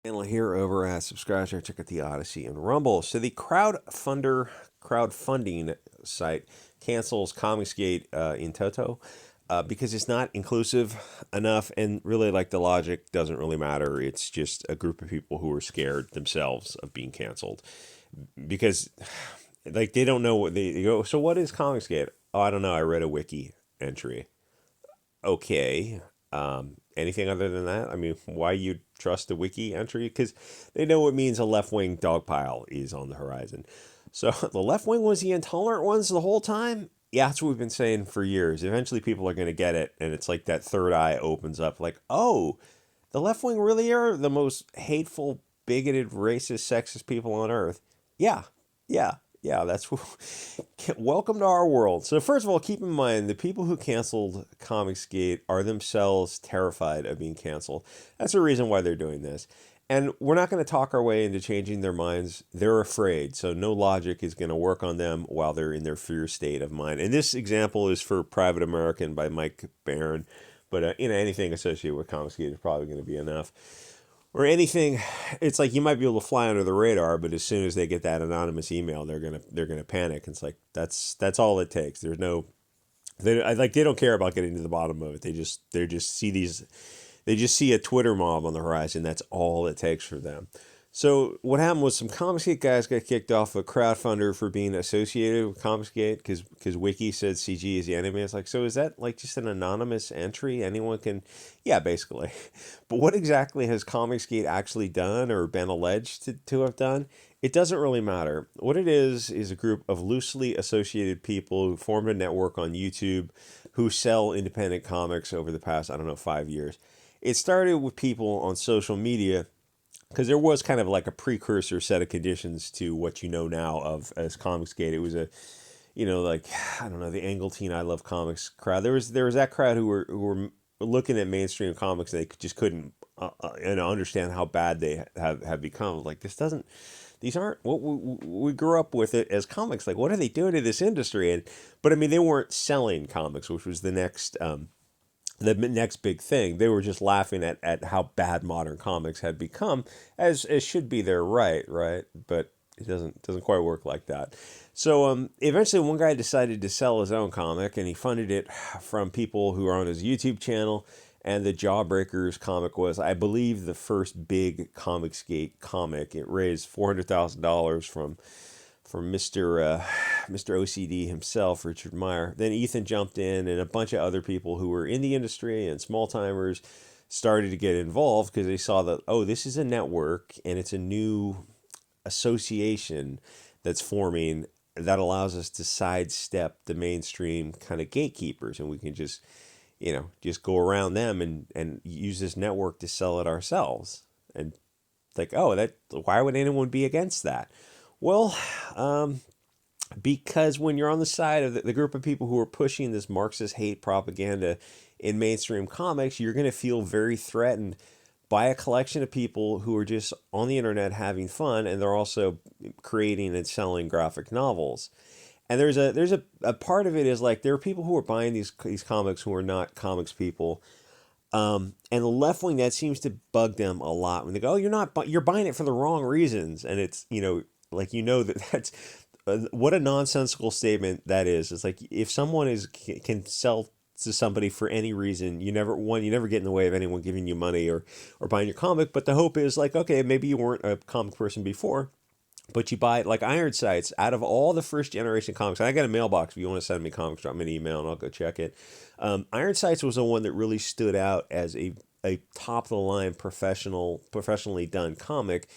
Channel here over at subscribe, check out the Odyssey and Rumble. So the crowdfunding site cancels COMICSGATE in toto because it's not inclusive enough, and really, like, the logic doesn't really matter. It's just a group of people who are scared themselves of being canceled because, like, they don't know what they go. So what is COMICSGATE? Oh, I don't know. I read a wiki entry. Okay. Anything other than that? I mean, why you trust a wiki entry? Because they know it means a left wing dogpile is on the horizon. So the left wing was the intolerant ones the whole time? Yeah, that's what we've been saying for years. Eventually, people are going to get it, and it's like that third eye opens up like, oh, the left wing really are the most hateful, bigoted, racist, sexist people on earth. Yeah, yeah, yeah, that's welcome to our world. So first of all, keep in mind the people who canceled Comicsgate are themselves terrified of being canceled. That's the reason why they're doing this. And we're not going to talk our way into changing their minds. They're afraid, so no logic is going to work on them while they're in their fear state of mind. And this example is for Private American by Mike Barron, but anything associated with Comicsgate is probably going to be enough, or anything. It's like you might be able to fly under the radar, but as soon as they get that anonymous email, they're gonna panic. It's like that's all it takes. There's no they don't care about getting to the bottom of it. They just see a Twitter mob on the horizon. That's all it takes for them. So what happened was some Comicsgate guys got kicked off a crowdfunder for being associated with Comicsgate because Wiki said CG is the enemy. It's like, so is that like just an anonymous entry? Anyone can, yeah, basically. But what exactly has Comicsgate actually done or been alleged to have done? It doesn't really matter. What it is a group of loosely associated people who formed a network on YouTube who sell independent comics over the past, I don't know, 5 years. It started with people on social media because there was kind of like a precursor set of conditions to what you know now of as Comicsgate. It was a, like, I don't know, the Angleton I Love Comics crowd. There was that crowd who were looking at mainstream comics and they just couldn't understand how bad they have become. Like, these aren't what we grew up with it as comics. Like, what are they doing to this industry? But I mean, they weren't selling comics, which was the next big thing. They were just laughing at how bad modern comics had become, as should be their right? But it doesn't quite work like that. So eventually, one guy decided to sell his own comic, and he funded it from people who are on his YouTube channel. And the Jawbreakers comic was, I believe, the first big Comicsgate comic. It raised $400,000 from Mr. OCD himself, Richard Meyer. Then Ethan jumped in, and a bunch of other people who were in the industry and small timers started to get involved because they saw that, oh, this is a network and it's a new association that's forming that allows us to sidestep the mainstream kind of gatekeepers, and we can just go around them and use this network to sell it ourselves. And like, oh, that why would anyone be against that? Well, because when you're on the side of the group of people who are pushing this Marxist hate propaganda in mainstream comics, you're going to feel very threatened by a collection of people who are just on the internet having fun, and they're also creating and selling graphic novels. And there's a part of it is like there are people who are buying these comics who are not comics people. And the left wing, that seems to bug them a lot when they go, "Oh, you're buying it for the wrong reasons," and it's like that's what a nonsensical statement that is. It's like if someone can sell to somebody for any reason, you never get in the way of anyone giving you money or buying your comic. But the hope is like, okay, maybe you weren't a comic person before, but you buy it. Like Iron Sights, out of all the first generation comics, and I got a mailbox. If you want to send me comics, drop me an email and I'll go check it. Iron Sights was the one that really stood out as a top of the line professionally done comic.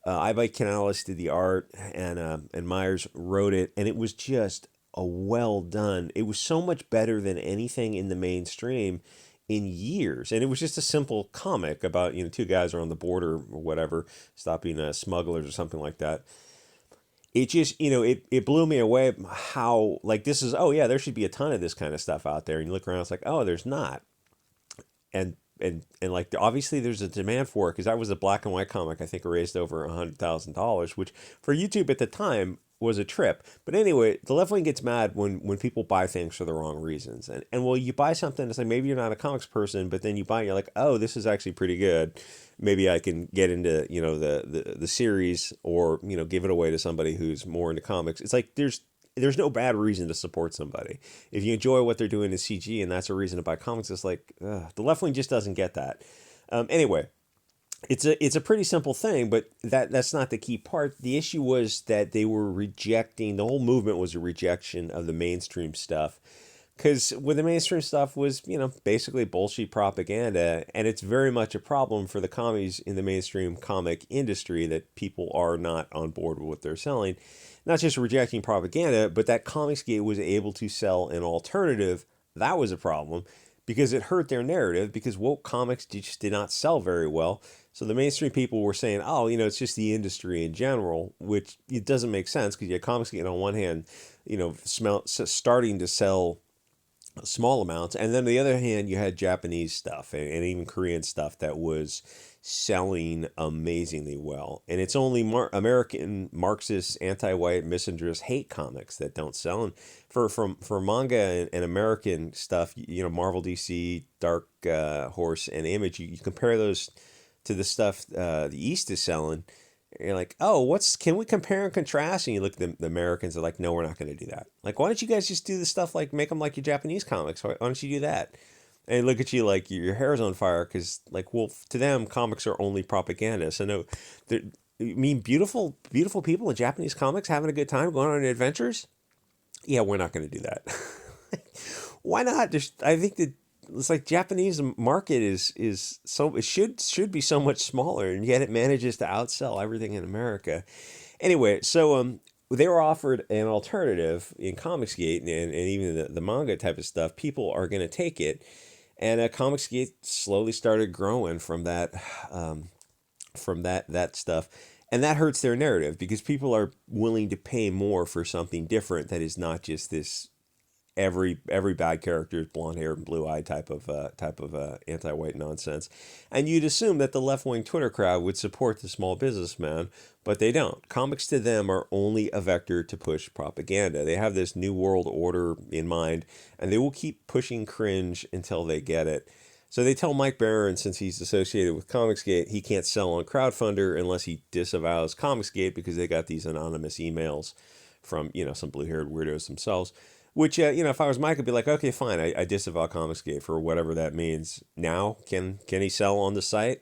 Ibai Canales did the art, and Myers wrote it, and it was just a well done. It was so much better than anything in the mainstream in years, and it was just a simple comic about two guys are on the border or whatever, stopping smugglers or something like that. It just it blew me away how, like, this is, oh yeah, there should be a ton of this kind of stuff out there, and you look around, it's like, oh, there's not. And like, obviously there's a demand for it because that was a black and white comic. I think it raised over $100,000, which for YouTube at the time was a trip. But anyway, the left wing gets mad when people buy things for the wrong reasons. And well, you buy something, it's like maybe you're not a comics person, but then you buy it, you're like, oh, this is actually pretty good. Maybe I can get into, the series, or, give it away to somebody who's more into comics. It's like there's no bad reason to support somebody. If you enjoy what they're doing in CG and that's a reason to buy comics, it's like, the left wing just doesn't get that. Anyway, it's a pretty simple thing, but that's not the key part. The issue was that they were rejecting, the whole movement was a rejection of the mainstream stuff. Because with the mainstream stuff was, basically bullshit propaganda, and it's very much a problem for the commies in the mainstream comic industry that people are not on board with what they're selling. Not just rejecting propaganda, but that COMICSGATE was able to sell an alternative. That was a problem because it hurt their narrative, because woke comics just did not sell very well. So the mainstream people were saying, oh, it's just the industry in general, which it doesn't make sense, because you have COMICSGATE on one hand, starting to sell small amounts, and then on the other hand you had Japanese stuff and even Korean stuff that was selling amazingly well. And it's only American Marxist, anti-white, misandrist hate comics that don't sell. And for manga and American stuff, Marvel, DC, Dark Horse, and Image, you compare those to the stuff the East is selling. You're like, oh, can we compare and contrast? And you look at the Americans, are like, no, we're not going to do that. Like, why don't you guys just do the stuff like make them like your Japanese comics? Why don't you do that? And look at you like your hair's on fire, because like, well, to them, comics are only propaganda. So no, I mean, beautiful people in Japanese comics having a good time going on adventures. Yeah, we're not going to do that. Why not? I think that it's like Japanese market is so, it should be so much smaller, and yet it manages to outsell everything in America. Anyway, so they were offered an alternative in COMICSGATE, and even the manga type of stuff. People are going to take it, and COMICSGATE slowly started growing from that that stuff. And that hurts their narrative, because people are willing to pay more for something different that is not just this every bad character is blonde haired and blue eyed type of anti-white nonsense. And you'd assume that the left wing Twitter crowd would support the small businessman, but they don't. Comics to them are only a vector to push propaganda. They have this new world order in mind, and they will keep pushing cringe until they get it. So they tell Mike Barron, since he's associated with COMICSGATE, he can't sell on Crowdfunder unless he disavows COMICSGATE, because they got these anonymous emails from, some blue-haired weirdos themselves. Which, if I was Mike, I'd be like, okay, fine, I disavow COMICSGATE for whatever that means. Now, can he sell on the site?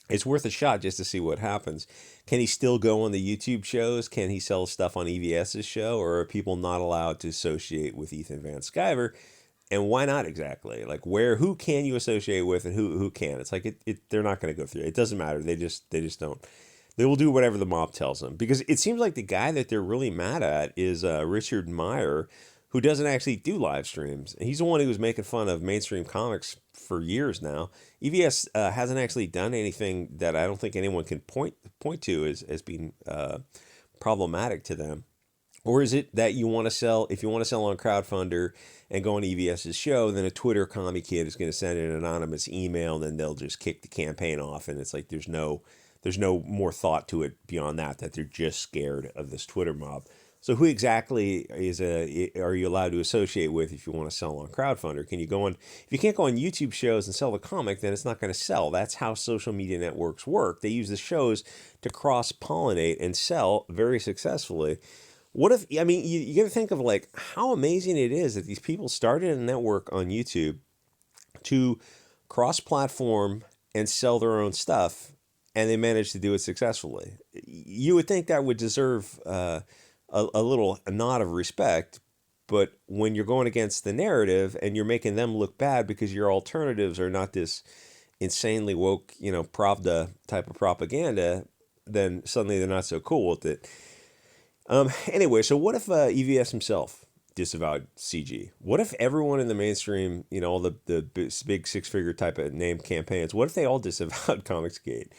It's worth a shot just to see what happens. Can he still go on the YouTube shows? Can he sell stuff on EVS's show? Or are people not allowed to associate with Ethan Van Sciver? And why not exactly? Like, who can you associate with, and who can't? It's like they're not going to go through it. It doesn't matter. They just don't. They will do whatever the mob tells them, because it seems like the guy that they're really mad at is Richard Meyer, who doesn't actually do live streams. He's the one who was making fun of mainstream comics for years now. EVS hasn't actually done anything that I don't think anyone can point to as being problematic to them. Or is it that you want to sell, if you want to sell on Crowdfunder and go on EVS's show, then a Twitter commie kid is going to send an anonymous email, and then they'll just kick the campaign off, and it's like there's no more thought to it beyond that they're just scared of this Twitter mob. So who exactly are you allowed to associate with if you want to sell on Crowdfunder? Can you go on? If you can't go on YouTube shows and sell the comic, then it's not going to sell. That's how social media networks work. They use the shows to cross-pollinate and sell very successfully. What if, I mean, you got to think of like how amazing it is that these people started a network on YouTube to cross-platform and sell their own stuff, and they managed to do it successfully. You would think that would deserve a little nod of respect, but when you're going against the narrative and you're making them look bad because your alternatives are not this insanely woke, Pravda type of propaganda, then suddenly they're not so cool with it. Anyway, so what if EVS himself disavowed CG? What if everyone in the mainstream, all the big six-figure type of name campaigns, what if they all disavowed COMICSGATE?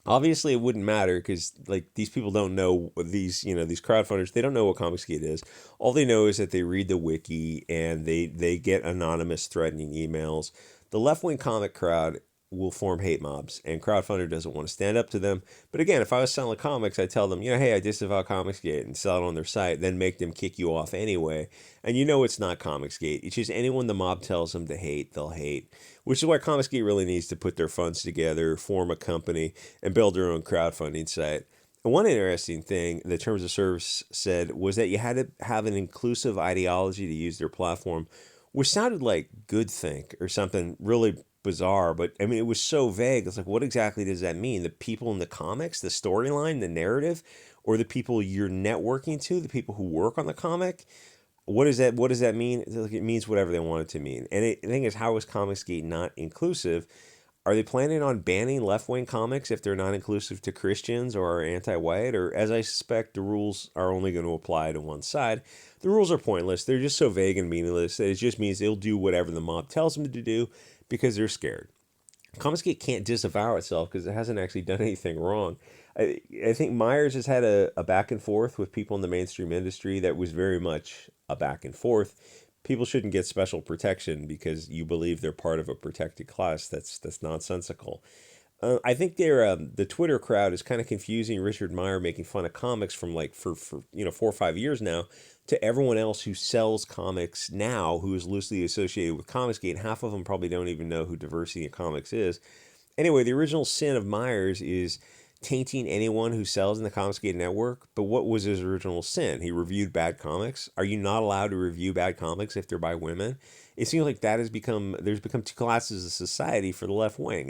Obviously, it wouldn't matter, because like these people don't know these crowdfunders. They don't know what COMICSGATE is. All they know is that they read the wiki and they get anonymous threatening emails. The left-wing comic crowd will form hate mobs, and Crowdfunder doesn't want to stand up to them. But again, if I was selling comics, I'd tell them, hey, I disavow COMICSGATE and sell it on their site, then make them kick you off anyway. And it's not COMICSGATE. It's just anyone the mob tells them to hate, they'll hate. Which is why COMICSGATE really needs to put their funds together, form a company, and build their own crowdfunding site. And one interesting thing the Terms of Service said was that you had to have an inclusive ideology to use their platform, which sounded like groupthink or something really bizarre. But I mean, it was so vague. It's like, what exactly does that mean? The people in the comics, the storyline, the narrative, or the people you're networking to, the people who work on the comic? What is that? What does that mean? It means whatever they want it to mean. And the thing is, how is COMICSGATE not inclusive? Are they planning on banning left-wing comics if they're not inclusive to Christians or are anti-white? Or, as I suspect, the rules are only going to apply to one side. The rules are pointless. They're just so vague and meaningless that it just means they'll do whatever the mob tells them to do because they're scared. COMICSGATE can't disavow itself because it hasn't actually done anything wrong. I think Myers has had a back and forth with people in the mainstream industry that was very much a back and forth. People shouldn't get special protection because you believe they're part of a protected class. That's nonsensical. I think the Twitter crowd is kind of confusing Richard Meyer making fun of comics from for 4 or 5 years now to everyone else who sells comics now who is loosely associated with COMICSGATE. Half of them probably don't even know who Diversity in Comics is. Anyway, the original sin of Myers is tainting anyone who sells in the COMICSGATE network. But what was his original sin? He reviewed bad comics. Are you not allowed to review bad comics if they're by women? It seems like there's become two classes of society for the left wing.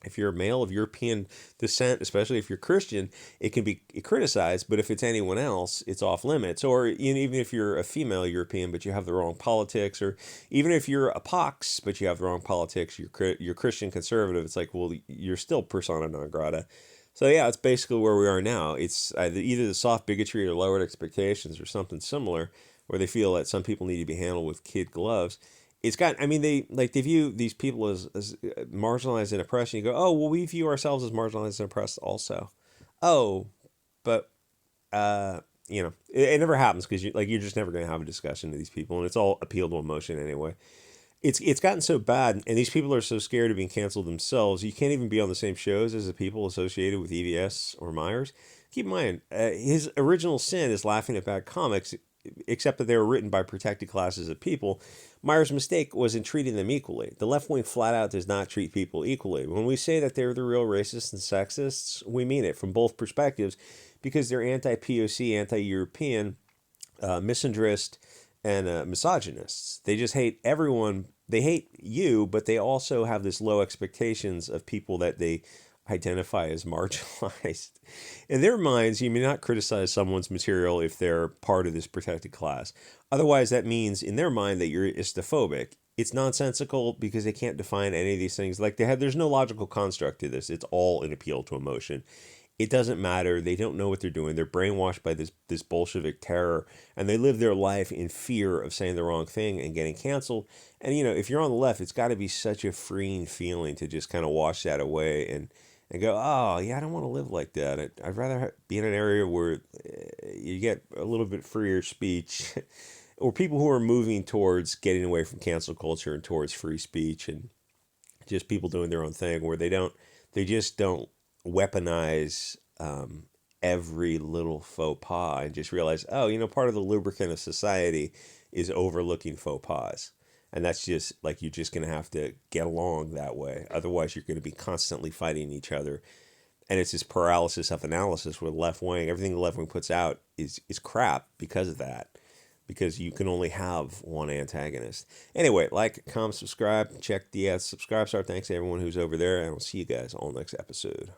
If you're a male of European descent, especially if you're Christian, it can be criticized. But if it's anyone else, it's off limits. Or even if you're a female European, but you have the wrong politics, or even if you're a pox, but you have the wrong politics, you're Christian conservative. It's like, well, you're still persona non grata. So yeah, it's basically where we are now. It's either the soft bigotry or lowered expectations or something similar, where they feel that some people need to be handled with kid gloves. They view these people as marginalized and oppressed. And you go, oh, well, we view ourselves as marginalized and oppressed also. Oh, but it never happens because you're just never going to have a discussion with these people, and it's all appeal to emotion anyway. It's gotten so bad, and these people are so scared of being canceled themselves. You can't even be on the same shows as the people associated with EVS or Myers. Keep in mind, his original sin is laughing at bad comics, except that they were written by protected classes of people. Myers' mistake was in treating them equally. The left wing flat out does not treat people equally. When we say that they're the real racists and sexists, we mean it from both perspectives because they're anti-POC, anti-European, misandrist, and misogynists. They just hate everyone. They hate you, but they also have this low expectations of people that they identify as marginalized. In their minds, you may not criticize someone's material if they're part of this protected class. Otherwise, that means in their mind that you're istophobic. It's nonsensical because they can't define any of these things. There's no logical construct to this. It's all an appeal to emotion. It doesn't matter. They don't know what they're doing. They're brainwashed by this Bolshevik terror, and they live their life in fear of saying the wrong thing and getting canceled. And, if you're on the left, it's got to be such a freeing feeling to just kind of wash that away and go, oh, yeah, I don't want to live like that. I'd rather be in an area where you get a little bit freer speech or people who are moving towards getting away from cancel culture and towards free speech and just people doing their own thing where they just don't weaponize every little faux pas and just realize, oh, part of the lubricant of society is overlooking faux pas. And that's just you're just going to have to get along that way. Otherwise, you're going to be constantly fighting each other. And it's this paralysis of analysis where the left wing, everything the left wing puts out is crap because of that. Because you can only have one antagonist. Anyway, comment, subscribe, check the subscribe star. Thanks to everyone who's over there. And I'll see you guys on the next episode.